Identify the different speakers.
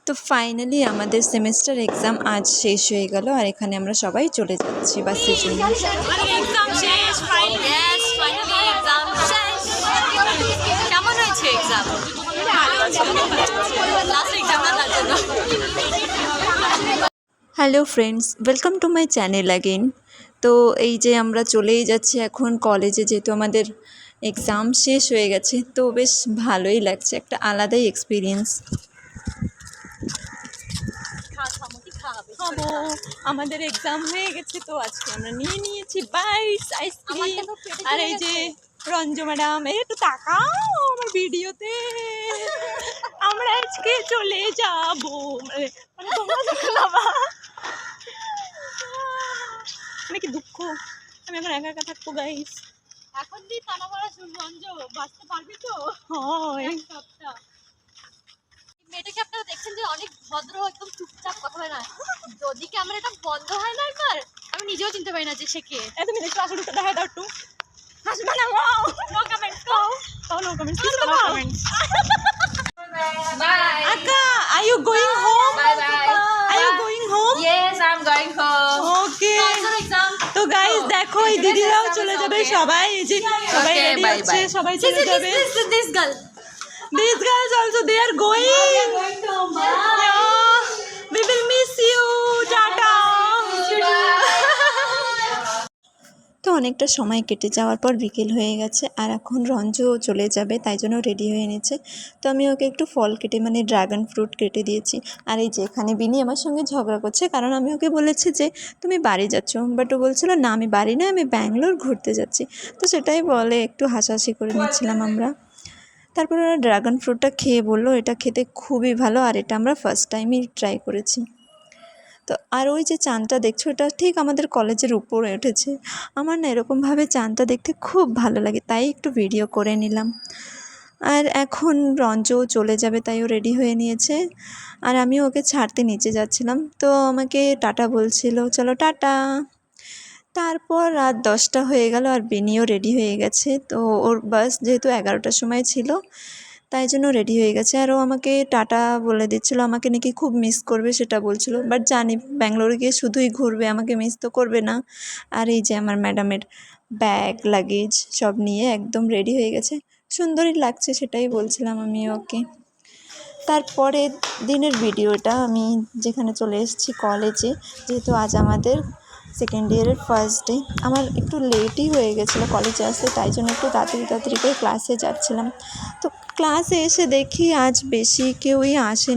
Speaker 1: তো ফাইনালি আমাদের semester exam আজ শেষ হয়ে গেল আর এখানে আমরা সবাই চলে যাচ্ছি বাসের জন্য।
Speaker 2: এক্সাম শেষ ফাইনালি এক্সাম শেষ। কেমন হয়েছে এক্সাম? লাস্ট এক্সাম না তার জন্য।
Speaker 1: Hello friends, welcome to my channel again. তো এই যে আমরা চলেই যাচ্ছি এখন কলেজে, যেহেতু আমাদের এক্সাম শেষ হয়ে গেছে তো বেশ ভালোই লাগছে, একটা আলাদাই এক্সপিরিয়েন্স। খাবো, আমাদের এক্সাম হয়ে গেছে তো আজকে আমরা নিয়ে নিয়েছি বাইটস আইসক্রিম। আর এই যে রঞ্জু ম্যাডাম, এই একটু তাকাও আমার ভিডিওতে। আমরা আজকে চলে যাবো, মানে তোমরা দেখালাবা মানে কি দুঃখ, আমি এখন একা একা থাকবো গাইস।
Speaker 2: এখন দিয়ে টানা মারা শুরু রঞ্জু, বাঁচতে পারবি তো?
Speaker 1: হয়
Speaker 2: মেয়েটাকে আপনারা দেখছেন যে অনেক ভদ্র, একদম চুপচাপ কথা হয় না। যদি ক্যামেরাটা বন্ধ হয় না একবার, আমি নিজেও চিনতে পারি না যে সে কে।
Speaker 1: তুমি দেখো আসলে দেখা দাও একটু হাসবে না। Wow,
Speaker 2: no comments.
Speaker 1: No comments,
Speaker 2: no comments. Bye.
Speaker 1: Akka, are you going home?
Speaker 2: Bye bye.
Speaker 1: Are you going home?
Speaker 2: Yes, I'm going home.
Speaker 1: Okay.
Speaker 2: Exam.
Speaker 1: তো গাইস দেখো, এই দিদিরাও চলে যাবে, সবাই এই যে সবাই
Speaker 2: Okay,
Speaker 1: রেডি
Speaker 2: bye
Speaker 1: হচ্ছে,
Speaker 2: bye.
Speaker 1: সবাই চলে যাবে।
Speaker 2: This girl.
Speaker 1: These girls also they are going.
Speaker 2: Going to home.
Speaker 1: Yeah, we will miss you. Tata. তো অনেকটা সময় কেটে যাওয়ার পর বিকেল হয়ে গেছে আর এখন রঞ্জুও চলে যাবে, তাই জন্য রেডি হয়ে নিয়েছে। তো আমি ওকে একটু ফল কেটে মানে ড্রাগন ফ্রুট কেটে দিয়েছি। আর এই যে এখানে বিনি আমার সঙ্গে ঝগড়া করছে, কারণ আমি ওকে বলেছি যে তুমি বাড়ি যাচ্ছ, বাট ও বলছিল না আমি বাড়ি না, আমি ব্যাঙ্গালোর ঘুরতে যাচ্ছি। তো সেটাই বলে একটু হাসাহাসি করে নিচ্ছিলাম আমরা। তারপর ওরা ড্রাগন ফ্রুটটা খেয়ে বললো এটা খেতে খুবই ভালো, আর এটা আমরা ফার্স্ট টাইমই ট্রাই করেছি। তো আর ওই যে চাঁদটা দেখছো, এটা ঠিক আমাদের কলেজের উপরে উঠেছে। আমার না এরকমভাবে চাঁদটা দেখতে খুব ভালো লাগে, তাই একটু ভিডিও করে নিলাম। আর এখন রঞ্জও চলে যাবে, তাই ও রেডি হয়ে নিয়েছে। আর আমি ওকে ছাড়তে নিচে যাচ্ছিলাম, তো আমাকে টাটা বলছিল, চলো টাটা। তারপর রাত 10টা হয়ে গেল আর বিনিও রেডি হয়ে গেছে। তো ওর বাস যেহেতু 11টার সময় ছিল, তাই জন্য রেডি হয়ে গেছে। আর ও আমাকে টাটা বলে দিচ্ছিলো, আমাকে নাকি খুব মিস করবে সেটা বলছিল। বাট জানি ব্যাঙ্গালোরে গিয়ে শুধুই ঘুরবে, আমাকে মিস তো করবে না। আর এই যে আমার ম্যাডামের ব্যাগ লাগেজ সব নিয়ে একদম রেডি হয়ে গেছে, সুন্দরই লাগছে সেটাই বলছিলাম আমি ওকে। তারপরে দিনের ভিডিওটা আমি যেখানে চলে এসেছি কলেজে, যেহেতু আজ আমাদের সেকেন্ড ইয়ারের ফার্স্ট ডে। আমার একটু লেটই হয়ে গেছিলো কলেজে আসতে, তাই জন্য একটু তাড়াতাড়ি করে ক্লাসে যাচ্ছিলাম। তো ক্লাসে এসে দেখি আজ বেশি কেউই আসে।